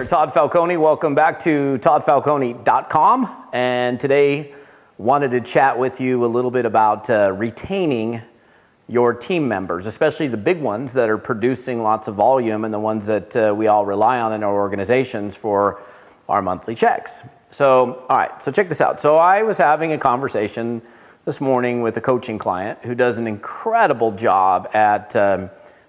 Todd Falcone. Welcome back to toddfalcone.com. And today wanted to chat with you a little bit about retaining your team members, especially the big ones that are producing lots of volume and the ones that we all rely on in our organizations for our monthly checks. So, all right, so check this out. So I was having a conversation this morning with a coaching client who does an incredible job at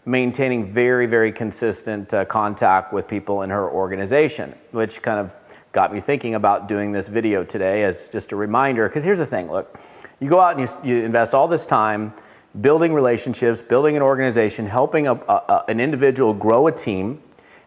maintaining very, very consistent contact with people in her organization, which kind of got me thinking about doing this video today as just a reminder. Because here's the thing, look, you go out and you invest all this time building relationships, building an organization, helping an individual grow a team,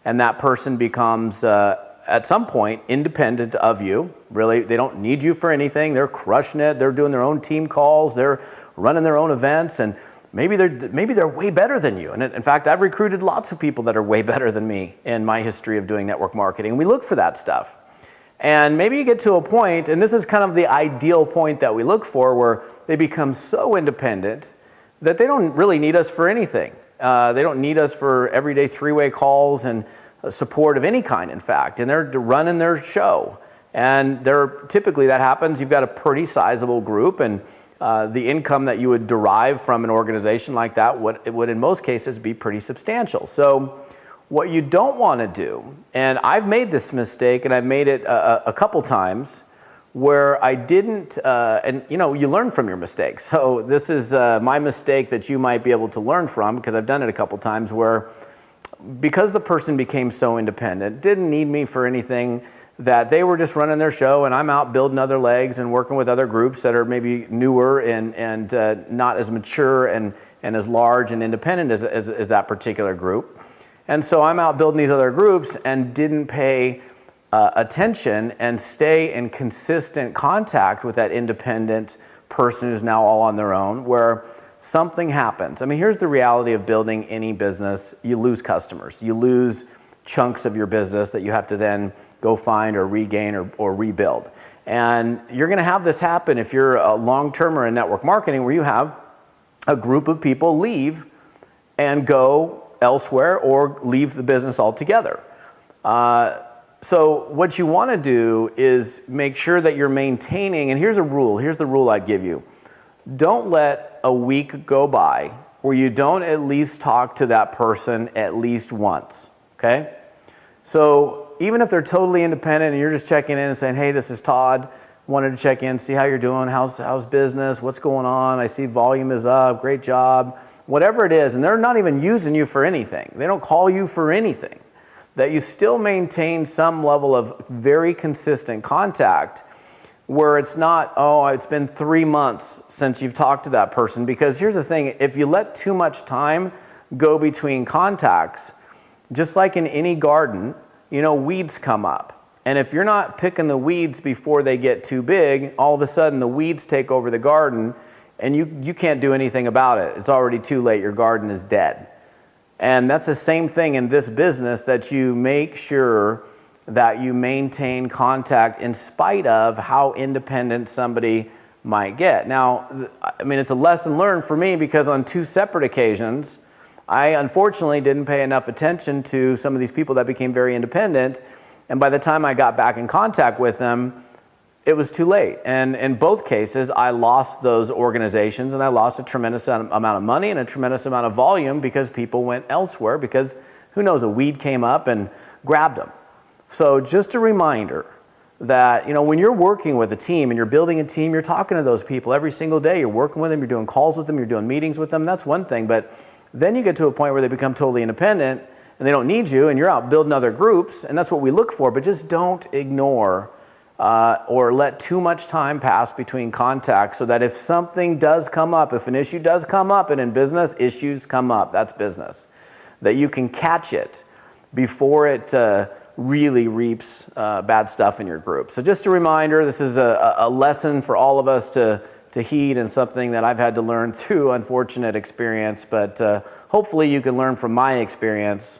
and that person becomes, at some point, independent of you. Really, they don't need you for anything. They're crushing it. They're doing their own team calls. They're running their own events, and maybe they're way better than you. And in fact, I've recruited lots of people that are way better than me in my history of doing network marketing. We look for that stuff. And maybe you get to a point, and this is kind of the ideal point that we look for, where they become so independent that they don't really need us for anything. They don't need us for everyday three-way calls and support of any kind, in fact. And they're running their show. And typically that happens, you've got a pretty sizable group, and the income that you would derive from an organization like that would in most cases be pretty substantial. So what you don't want to do, and I've made this mistake and I've made it a couple times where I didn't, and you learn from your mistakes. So this is my mistake that you might be able to learn from, because I've done it a couple times where, because the person became so independent, didn't need me for anything, that they were just running their show, and I'm out building other legs and working with other groups that are maybe newer and not as mature and as large and independent as that particular group. And so I'm out building these other groups and didn't pay attention and stay in consistent contact with that independent person who's now all on their own, where something happens. I mean, here's the reality of building any business. You lose customers. You lose chunks of your business that you have to then go find or regain or rebuild. And you're going to have this happen if you're a long-termer in network marketing, where you have a group of people leave and go elsewhere or leave the business altogether. So what you want to do is make sure that you're maintaining, and here's the rule I'd give you. Don't let a week go by where you don't at least talk to that person at least once, okay? So even if they're totally independent and you're just checking in and saying, hey, this is Todd, wanted to check in, see how you're doing, how's business, what's going on, I see volume is up, great job, whatever it is, and they're not even using you for anything, they don't call you for anything, that you still maintain some level of very consistent contact, where it's not, oh, it's been 3 months since you've talked to that person. Because here's the thing, if you let too much time go between contacts, just like in any garden, weeds come up. And if you're not picking the weeds before they get too big, all of a sudden the weeds take over the garden and you can't do anything about it. It's already too late. Your garden is dead. And that's the same thing in this business, that you make sure that you maintain contact in spite of how independent somebody might get. Now, I mean, it's a lesson learned for me, because on 2 separate occasions, I unfortunately didn't pay enough attention to some of these people that became very independent, and by the time I got back in contact with them, it was too late. And in both cases, I lost those organizations, and I lost a tremendous amount of money and a tremendous amount of volume, because people went elsewhere, because who knows, a weed came up and grabbed them. So just a reminder that, when you're working with a team and you're building a team, you're talking to those people every single day, you're working with them, you're doing calls with them, you're doing meetings with them, that's one thing. But then you get to a point where they become totally independent and they don't need you, and you're out building other groups, and that's what we look for. But just don't ignore or let too much time pass between contacts, so that if something does come up, if an issue does come up, and in business, issues come up, that's business, that you can catch it before it really reaps bad stuff in your group. So just a reminder, this is a lesson for all of us to heed, and something that I've had to learn through unfortunate experience, but hopefully you can learn from my experience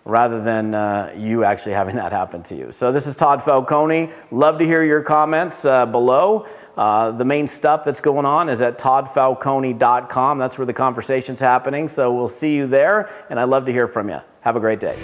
rather than you actually having that happen to you. So this is Todd Falcone. Love to hear your comments below. The main stuff that's going on is at toddfalcone.com. That's where the conversation's happening. So we'll see you there, and I'd love to hear from you. Have a great day.